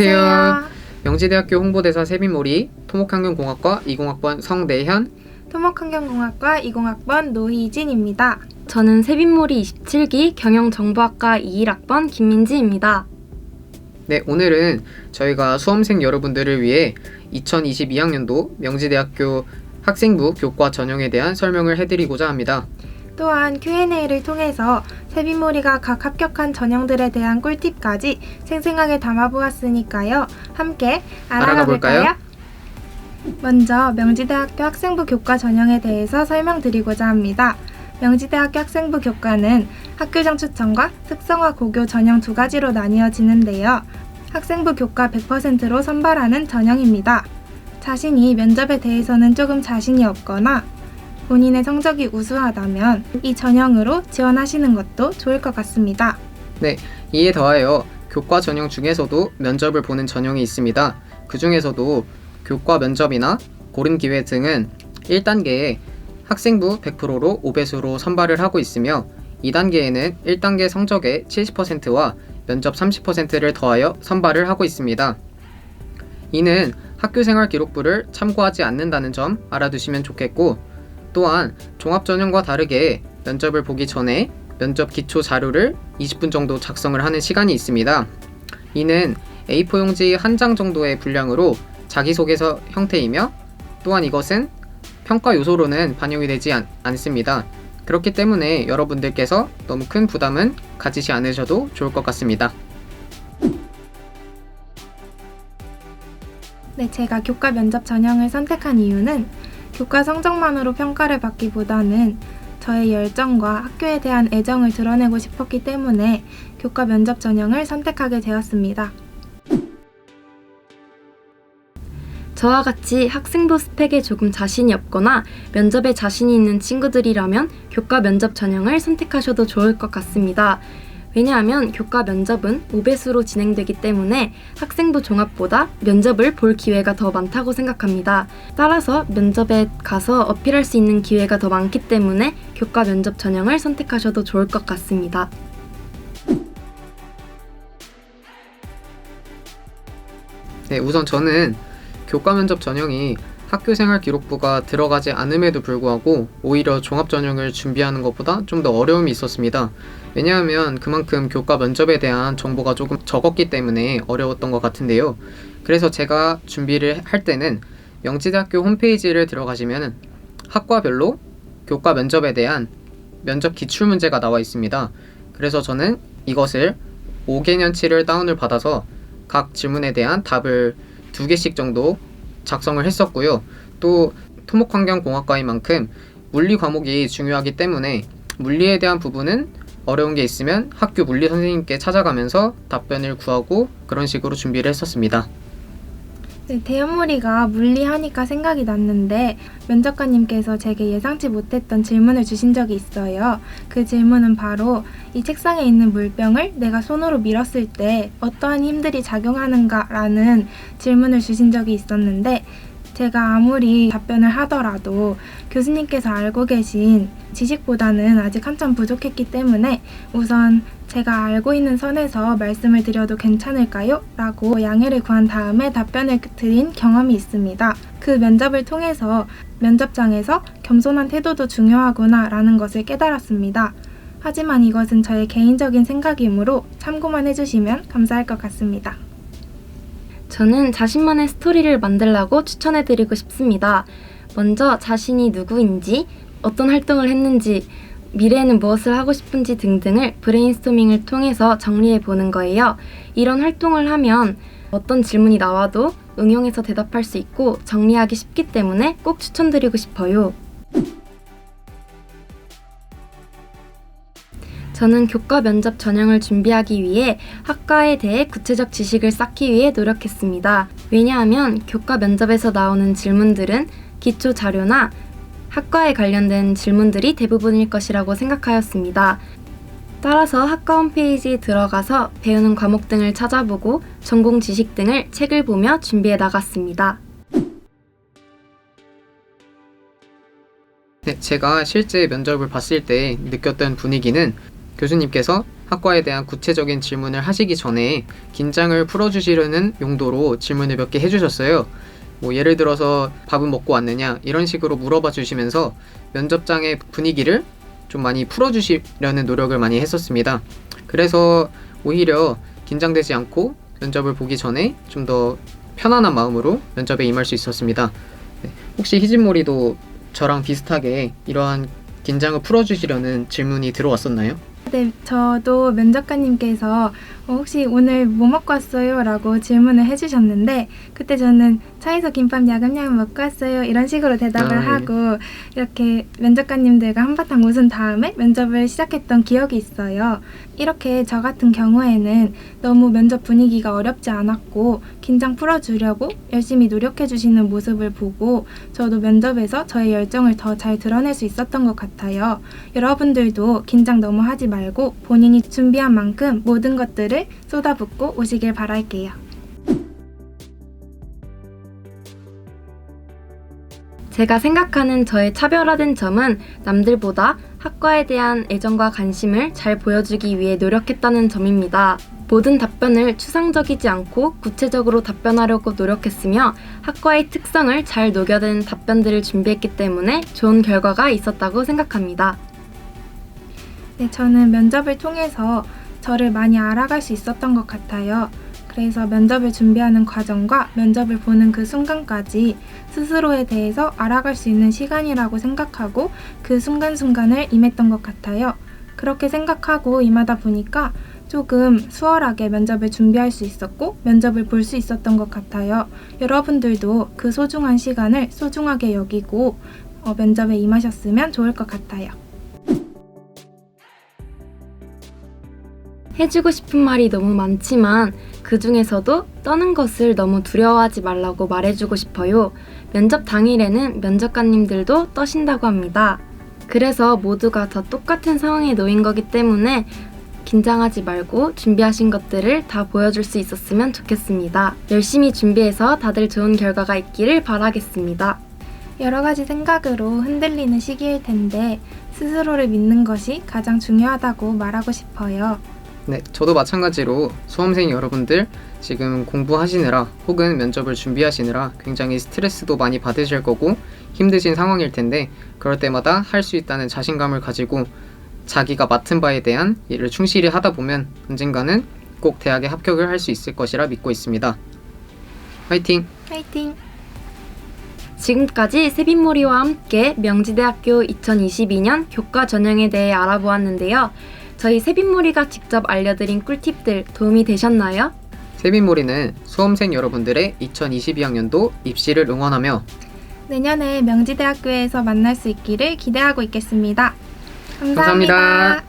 안녕하세요. 명지대학교 홍보대사 세빈모리, 토목환경공학과 20학번 성내현, 토목환경공학과 20학번 노희진입니다. 저는 세빈모리 27기 경영정보학과 21학번 김민지입니다. 네, 오늘은 저희가 수험생 여러분들을 위해 2022학년도 명지대학교 학생부 교과 전형에 대한 설명을 해드리고자 합니다. 또한 Q&A를 통해서 세빈모리가 각 합격한 전형들에 대한 꿀팁까지 생생하게 담아보았으니까요. 함께 알아가 볼까요? 먼저 명지대학교 학생부 교과 전형에 대해서 설명드리고자 합니다. 명지대학교 학생부 교과는 학교장 추천과 특성화 고교 전형 두 가지로 나뉘어지는데요. 학생부 교과 100%로 선발하는 전형입니다. 자신이 면접에 대해서는 조금 자신이 없거나 본인의 성적이 우수하다면 이 전형으로 지원하시는 것도 좋을 것 같습니다. 네, 이에 더하여 교과 전형 중에서도 면접을 보는 전형이 있습니다. 그 중에서도 교과 면접이나 고른 기회 등은 1단계에 학생부 100%로 5배수로 선발을 하고 있으며 2단계에는 1단계 성적의 70%와 면접 30%를 더하여 선발을 하고 있습니다. 이는 학교생활 기록부를 참고하지 않는다는 점 알아두시면 좋겠고, 또한 종합전형과 다르게 면접을 보기 전에 면접 기초 자료를 20분 정도 작성을 하는 시간이 있습니다. 이는 A4 용지 한 장 정도의 분량으로 자기소개서 형태이며, 또한 이것은 평가 요소로는 반영이 되지 않습니다. 그렇기 때문에 여러분들께서 너무 큰 부담은 가지지 않으셔도 좋을 것 같습니다. 네, 제가 교과 면접 전형을 선택한 이유는 교과 성적만으로 평가를 받기보다는 저의 열정과 학교에 대한 애정을 드러내고 싶었기 때문에 교과 면접 전형을 선택하게 되었습니다. 저와 같이 학생부 스펙에 조금 자신이 없거나 면접에 자신이 있는 친구들이라면 교과 면접 전형을 선택하셔도 좋을 것 같습니다. 왜냐하면 교과 면접은 5배수로 진행되기 때문에 학생부 종합보다 면접을 볼 기회가 더 많다고 생각합니다. 따라서 면접에 가서 어필할 수 있는 기회가 더 많기 때문에 교과 면접 전형을 선택하셔도 좋을 것 같습니다. 네, 우선 저는 교과 면접 전형이 학교생활 기록부가 들어가지 않음에도 불구하고 오히려 종합전형을 준비하는 것보다 좀 더 어려움이 있었습니다. 왜냐하면 그만큼 교과 면접에 대한 정보가 조금 적었기 때문에 어려웠던 것 같은데요. 그래서 제가 준비를 할 때는 명지대학교 홈페이지를 들어가시면 학과별로 교과 면접에 대한 면접 기출문제가 나와 있습니다. 그래서 저는 이것을 5개년치를 다운을 받아서 각 질문에 대한 답을 2개씩 정도 작성을 했었고요. 또 토목환경공학과인 만큼 물리 과목이 중요하기 때문에 물리에 대한 부분은 어려운 게 있으면 학교 물리 선생님께 찾아가면서 답변을 구하고 그런 식으로 준비를 했었습니다. 네, 대연모리가 물리하니까 생각이 났는데 면접관님께서 제게 예상치 못했던 질문을 주신 적이 있어요. 그 질문은 바로 이 책상에 있는 물병을 내가 손으로 밀었을 때 어떠한 힘들이 작용하는가라는 질문을 주신 적이 있었는데, 제가 아무리 답변을 하더라도 교수님께서 알고 계신 지식보다는 아직 한참 부족했기 때문에 우선 제가 알고 있는 선에서 말씀을 드려도 괜찮을까요? 라고 양해를 구한 다음에 답변을 드린 경험이 있습니다. 그 면접을 통해서 면접장에서 겸손한 태도도 중요하구나 라는 것을 깨달았습니다. 하지만 이것은 저의 개인적인 생각이므로 참고만 해주시면 감사할 것 같습니다. 저는 자신만의 스토리를 만들라고 추천해드리고 싶습니다. 먼저 자신이 누구인지, 어떤 활동을 했는지, 미래에는 무엇을 하고 싶은지 등등을 브레인스토밍을 통해서 정리해보는 거예요. 이런 활동을 하면 어떤 질문이 나와도 응용해서 대답할 수 있고 정리하기 쉽기 때문에 꼭 추천드리고 싶어요. 저는 교과 면접 전형을 준비하기 위해 학과에 대해 구체적 지식을 쌓기 위해 노력했습니다. 왜냐하면 교과 면접에서 나오는 질문들은 기초 자료나 학과에 관련된 질문들이 대부분일 것이라고 생각하였습니다. 따라서 학과 홈페이지에 들어가서 배우는 과목 등을 찾아보고 전공 지식 등을 책을 보며 준비해 나갔습니다. 네, 제가 실제 면접을 봤을 때 느꼈던 분위기는 교수님께서 학과에 대한 구체적인 질문을 하시기 전에 긴장을 풀어주시려는 용도로 질문을 몇 개 해주셨어요. 뭐 예를 들어서 밥은 먹고 왔느냐 이런 식으로 물어봐 주시면서 면접장의 분위기를 좀 많이 풀어주시려는 노력을 많이 했었습니다. 그래서 오히려 긴장되지 않고 면접을 보기 전에 좀 더 편안한 마음으로 면접에 임할 수 있었습니다. 네, 혹시 희진몰이도 저랑 비슷하게 이러한 긴장을 풀어주시려는 질문이 들어왔었나요? 네, 저도 면접관님께서 혹시 오늘 뭐 먹고 왔어요? 라고 질문을 해주셨는데 그때 저는 차에서 김밥 야금야금 먹고 왔어요 이런 식으로 대답을 네. 하고 이렇게 면접관님들과 한바탕 웃은 다음에 면접을 시작했던 기억이 있어요. 이렇게 저 같은 경우에는 너무 면접 분위기가 어렵지 않았고 긴장 풀어주려고 열심히 노력해주시는 모습을 보고 저도 면접에서 저의 열정을 더 잘 드러낼 수 있었던 것 같아요. 여러분들도 긴장 너무 하지 말고 본인이 준비한 만큼 모든 것들을 쏟아붓고 오시길 바랄게요. 제가 생각하는 저의 차별화된 점은 남들보다 학과에 대한 애정과 관심을 잘 보여주기 위해 노력했다는 점입니다. 모든 답변을 추상적이지 않고 구체적으로 답변하려고 노력했으며 학과의 특성을 잘 녹여낸 답변들을 준비했기 때문에 좋은 결과가 있었다고 생각합니다. 네, 저는 면접을 통해서 저를 많이 알아갈 수 있었던 것 같아요. 그래서 면접을 준비하는 과정과 면접을 보는 그 순간까지 스스로에 대해서 알아갈 수 있는 시간이라고 생각하고 그 순간순간을 임했던 것 같아요. 그렇게 생각하고 임하다 보니까 조금 수월하게 면접을 준비할 수 있었고 면접을 볼 수 있었던 것 같아요. 여러분들도 그 소중한 시간을 소중하게 여기고 면접에 임하셨으면 좋을 것 같아요. 해주고 싶은 말이 너무 많지만 그 중에서도 떠는 것을 너무 두려워하지 말라고 말해주고 싶어요. 면접 당일에는 면접관님들도 떠신다고 합니다. 그래서 모두가 다 똑같은 상황에 놓인 거기 때문에 긴장하지 말고 준비하신 것들을 다 보여줄 수 있었으면 좋겠습니다. 열심히 준비해서 다들 좋은 결과가 있기를 바라겠습니다. 여러 가지 생각으로 흔들리는 시기일 텐데 스스로를 믿는 것이 가장 중요하다고 말하고 싶어요. 네, 저도 마찬가지로 수험생 여러분들 지금 공부하시느라 혹은 면접을 준비하시느라 굉장히 스트레스도 많이 받으실 거고 힘드신 상황일 텐데 그럴 때마다 할 수 있다는 자신감을 가지고 자기가 맡은 바에 대한 일을 충실히 하다 보면 언젠가는 꼭 대학에 합격을 할 수 있을 것이라 믿고 있습니다. 화이팅! 화이팅! 지금까지 세빈몰이와 함께 명지대학교 2022년 교과 전형에 대해 알아보았는데요. 저희 세빈몰이가 직접 알려드린 꿀팁들 도움이 되셨나요? 세빈몰이는 수험생 여러분들의 2022학년도 입시를 응원하며 내년에 명지대학교에서 만날 수 있기를 기대하고 있겠습니다. 감사합니다.